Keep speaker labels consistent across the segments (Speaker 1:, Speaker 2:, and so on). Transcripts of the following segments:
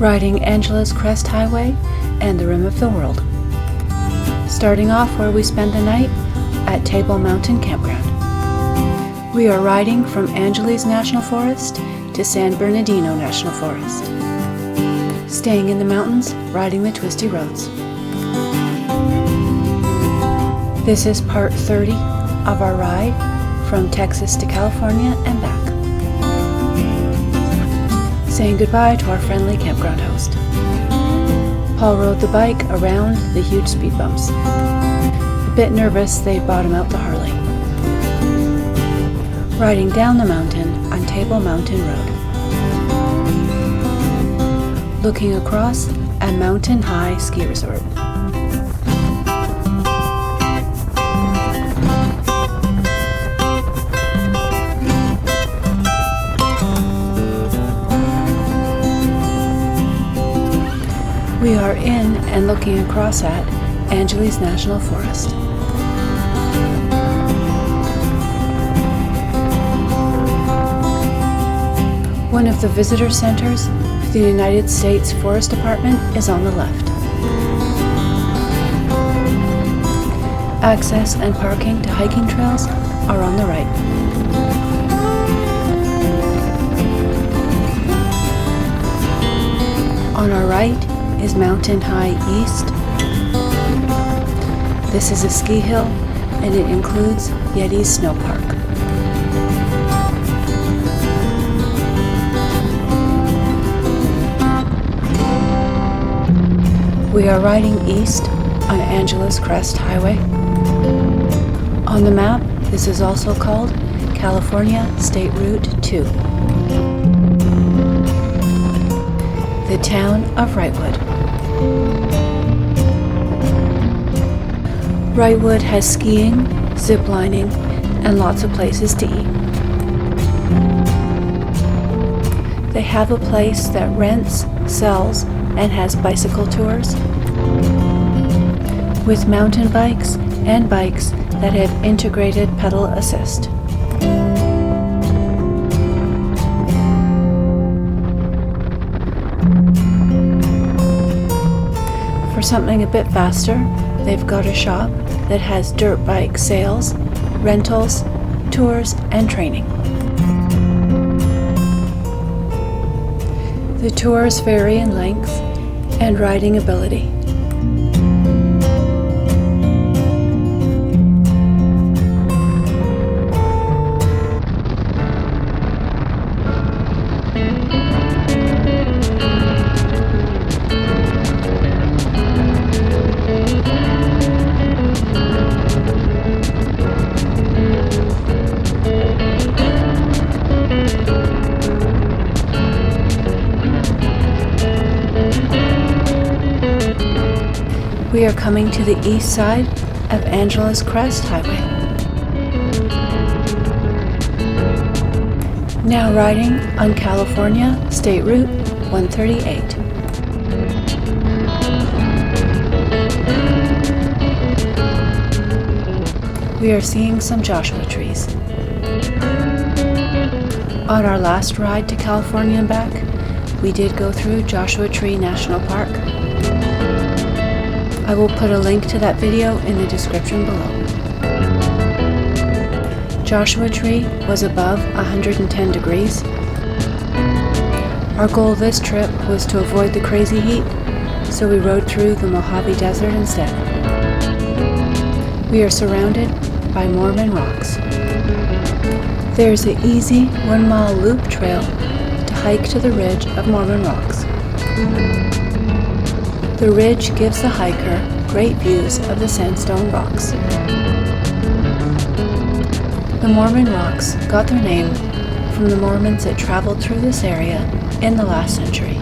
Speaker 1: riding Angela's Crest Highway and the rim of the world. Starting off where we spend the night at Table Mt Campground. We are riding from Angeles National Forest to San Bernardino National Forest. Staying in the mountains, riding the twisty roads. This is part 30 of our ride from Texas to California and back. Saying goodbye to our friendly campground host. Paul rode the bike around the huge speed bumps. A bit nervous, they bottom out the Harley. Riding down the mountain on Table Mountain Road. Looking across a mountain high ski resort. We are in and looking across at Angeles National Forest. One of the visitor centers for the United States Forest Department is on the left. Access and parking to hiking trails are on the right. On our right is Mountain High East. This is a ski hill and it includes Yeti's Snow Park. We are riding east on Angela's Crest Highway. On the map, this is also called California State Route 2. The town of Wrightwood. Wrightwood has skiing, zip lining, and lots of places to eat. They have a place that rents, sells, and has bicycle tours with mountain bikes and bikes that have integrated pedal assist. For something a bit faster, they've got a shop that has dirt bike sales, rentals, tours, and training. The tours vary in length and riding ability. We are coming to the east side of Angela's Crest Highway. Now riding on California State Route 138. We are seeing some Joshua trees. On our last ride to California and back, we did go through Joshua Tree National Park. I will put a link to that video in the description below. Joshua Tree was above 110 degrees. Our goal this trip was to avoid the crazy heat, so we rode through the Mojave Desert instead. We are surrounded by Mormon Rocks. There's an easy 1-mile loop trail to hike to the ridge of Mormon Rocks. The ridge gives the hiker great views of the sandstone rocks. The Mormon Rocks got their name from the Mormons that traveled through this area in the last century.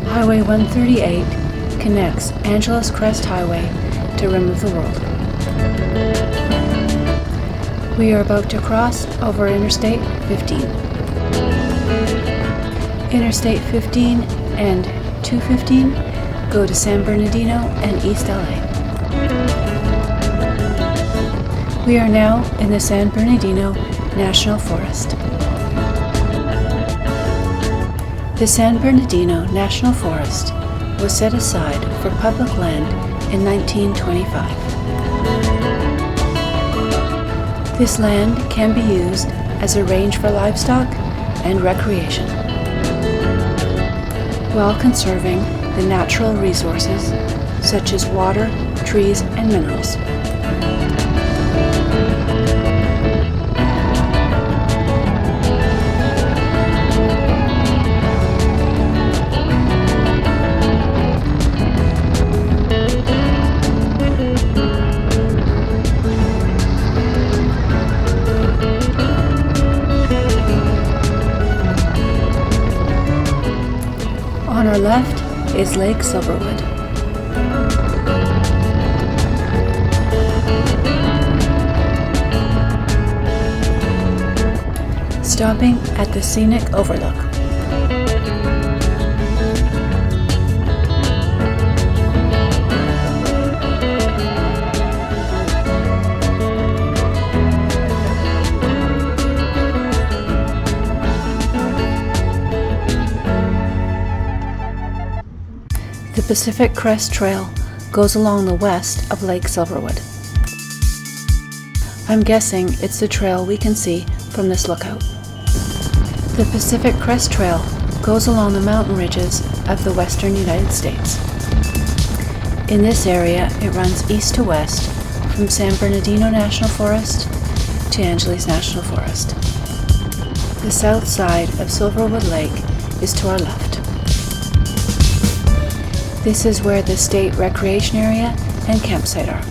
Speaker 1: Highway 138 connects Angela's Crest Highway to Rim of the World. We are about to cross over Interstate 15. Interstate 15 and 215 go to San Bernardino and East LA. We are now in the San Bernardino National Forest. The San Bernardino National Forest was set aside for public land in 1925. This land can be used as a range for livestock and recreation, while conserving the natural resources such as water, trees, and minerals. On our left is Lake Silverwood. Stopping at the Scenic Overlook. The Pacific Crest Trail goes along the west of Lake Silverwood. I'm guessing it's the trail we can see from this lookout. The Pacific Crest Trail goes along the mountain ridges of the western United States. In this area, it runs east to west from San Bernardino National Forest to Angeles National Forest. The south side of Silverwood Lake is to our left. This is where the state recreation area and campsite are.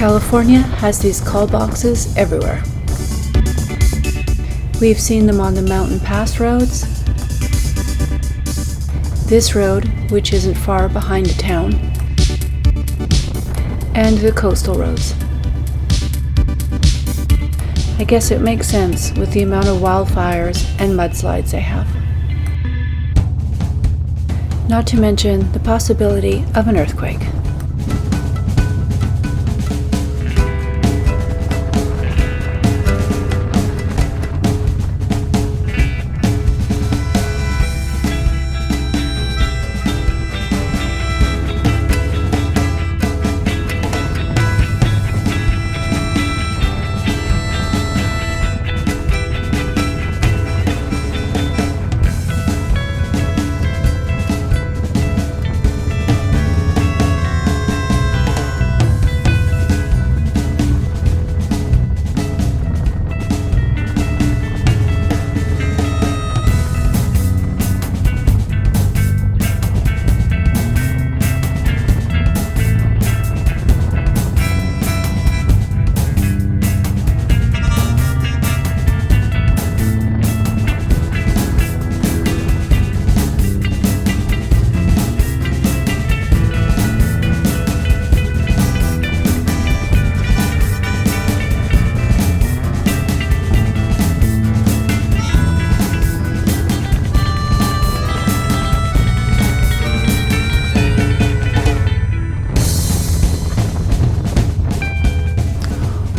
Speaker 1: California has these call boxes everywhere. We've seen them on the mountain pass roads, this road, which isn't far behind a town, and the coastal roads. I guess it makes sense with the amount of wildfires and mudslides they have. Not to mention the possibility of an earthquake.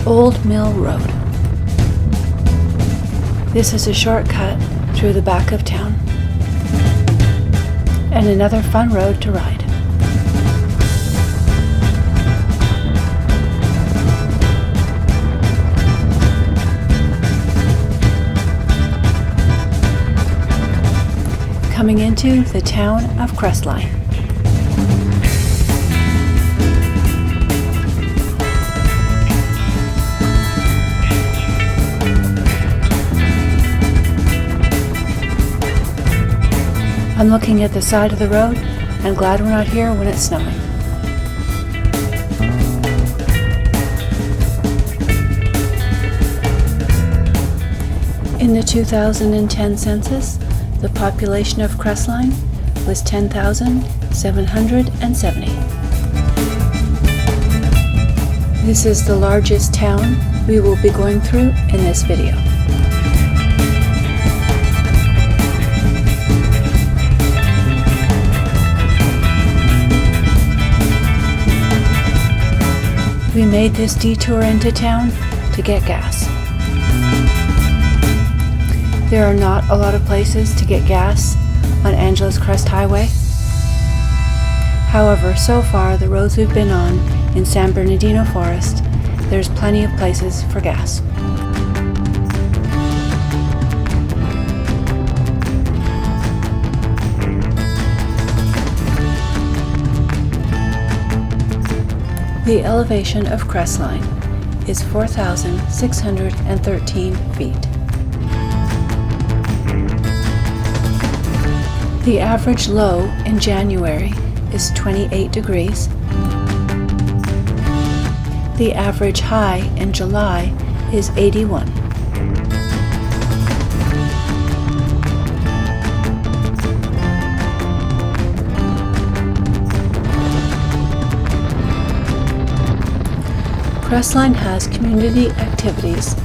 Speaker 1: Old Mill Road. This is a shortcut through the back of town, and another fun road to ride. coming into the town of Crestline. I'm looking at the side of the road and glad we're not here when it's snowing. In the 2010 census, the population of Crestline was 10,770. This is the largest town we will be going through in this video. We made this detour into town to get gas. There are not a lot of places to get gas on Angela's Crest Highway. However, so far the roads we've been on in San Bernardino Forest, there's plenty of places for gas. The elevation of Crestline is 4,613 feet. The average low in January is 28 degrees. The average high in July is 81. Crestline has community activities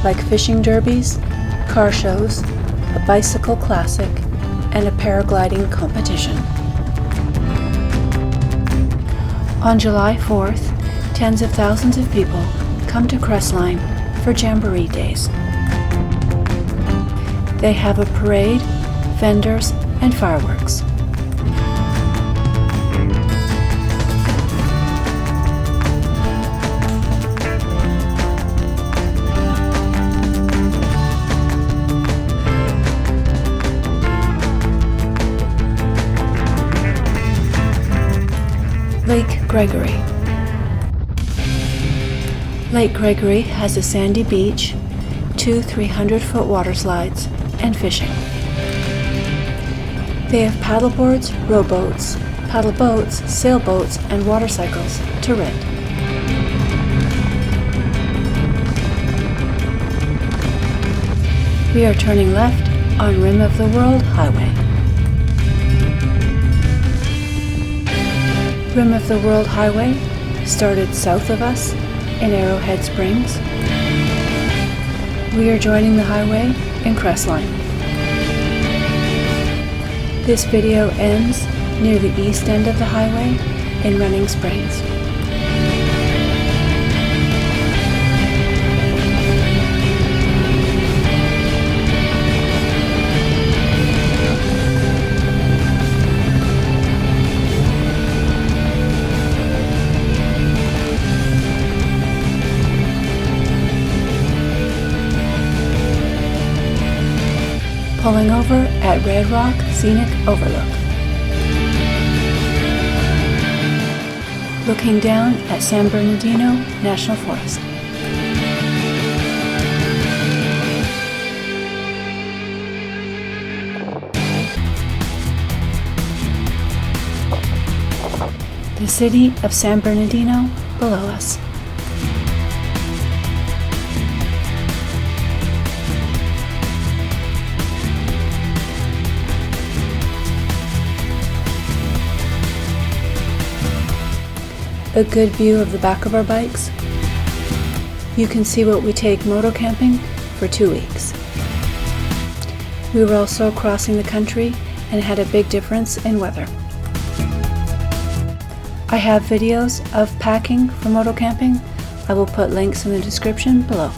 Speaker 1: like fishing derbies, car shows, a bicycle classic, and a paragliding competition. On July 4th, tens of thousands of people come to Crestline for Jamboree Days. They have a parade, vendors, and fireworks. Lake Gregory. Lake Gregory has a sandy beach, 2 300-foot water slides, and fishing. They have paddleboards, rowboats, paddle boats, sailboats, and watercycles to rent. We are turning left on Rim of the World Highway. Rim of the World Highway started south of us in Arrowhead Springs. We are joining the highway in Crestline. This video ends near the east end of the highway in Running Springs. Pulling over at Red Rock Scenic Overlook. Looking down at San Bernardino National Forest. The city of San Bernardino below us. A good view of the back of our bikes. You can see what we take moto camping for 2 weeks. We were also crossing the country and had a big difference in weather. I have videos of packing for moto camping. I will put links in the description below.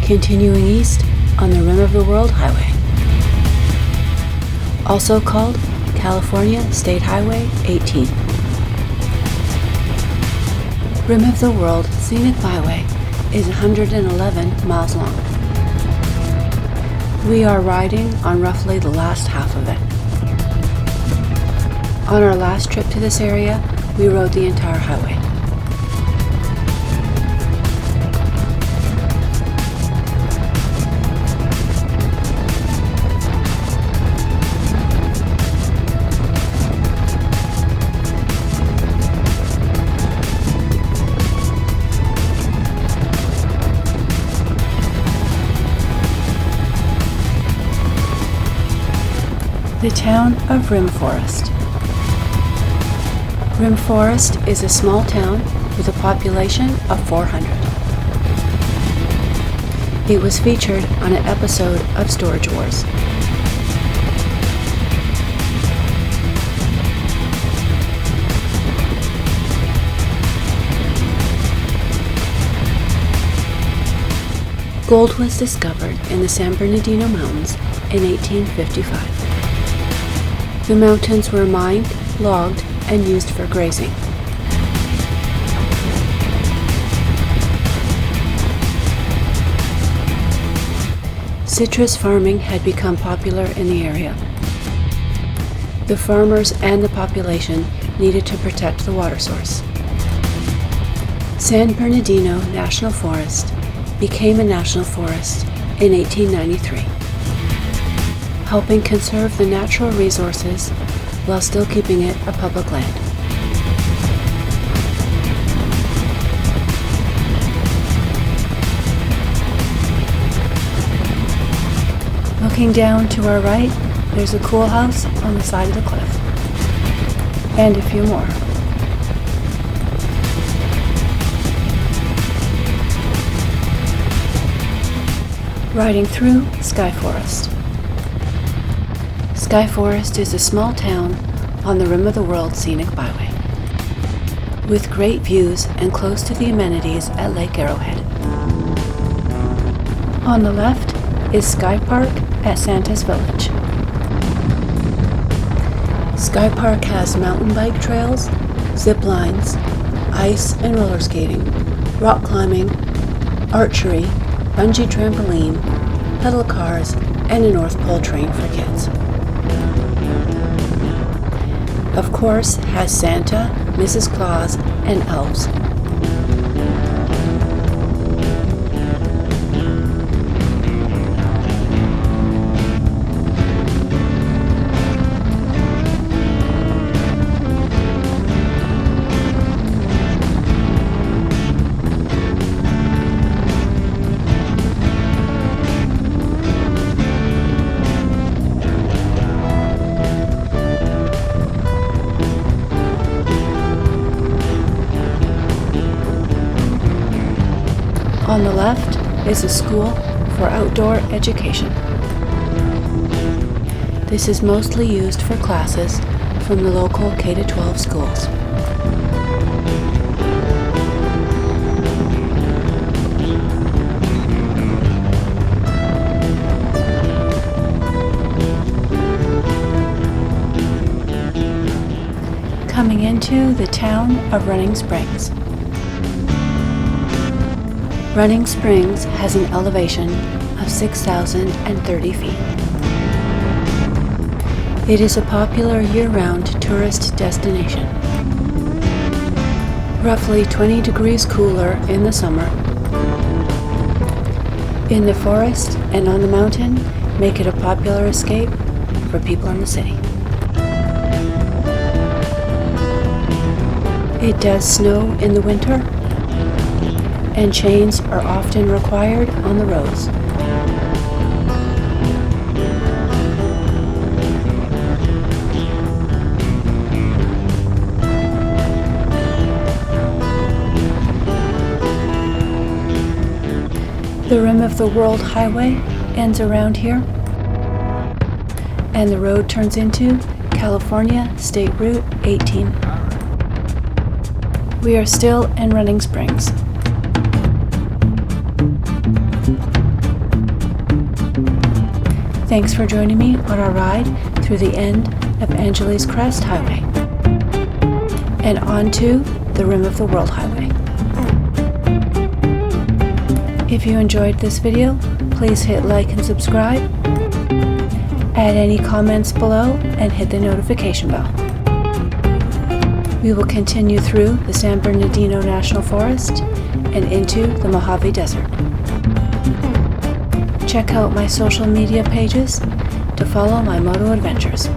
Speaker 1: continuing east on the Rim of the World Highway, also called California State Highway 18. Rim of the World Scenic Byway is 111 miles long. We are riding on roughly the last half of it. On our last trip to this area, we rode the entire highway. The town of Rimforest. Rimforest is a small town with a population of 400. It was featured on an episode of Storage Wars. Gold was discovered in the San Bernardino Mountains in 1855. The mountains were mined, logged, and used for grazing. Citrus farming had become popular in the area. The farmers and the population needed to protect the water source. San Bernardino National Forest became a national forest in 1893. Helping conserve the natural resources while still keeping it a public land. Looking down to our right, there's a cool house on the side of the cliff. And a few more. Riding through SkyForest. SkyForest is a small town on the Rim of the World Scenic Byway, with great views and close to the amenities at Lake Arrowhead. On the left is SkyPark at Santa's Village. SkyPark has mountain bike trails, zip lines, ice and roller skating, rock climbing, archery, bungee trampoline, pedal cars, and a North Pole train for kids. Of course, has Santa, Mrs. Claus, and elves. On the left is a school for outdoor education. This is mostly used for classes from the local K-12 schools. Coming into the town of Running Springs. Running Springs has an elevation of 6,030 feet. It is a popular year-round tourist destination. Roughly 20 degrees cooler in the summer. In the forest and on the mountain make it a popular escape for people in the city. It does snow in the winter, and chains are often required on the roads. The Rim of the World Highway ends around here, and the road turns into California State Route 18. We are still in Running Springs. Thanks for joining me on our ride through the end of Angeles Crest Highway and onto the Rim of the World Highway. If you enjoyed this video, please hit like and subscribe, add any comments below, and hit the notification bell. We will continue through the San Bernardino National Forest and into the Mojave Desert. Check out my social media pages to follow my moto adventures.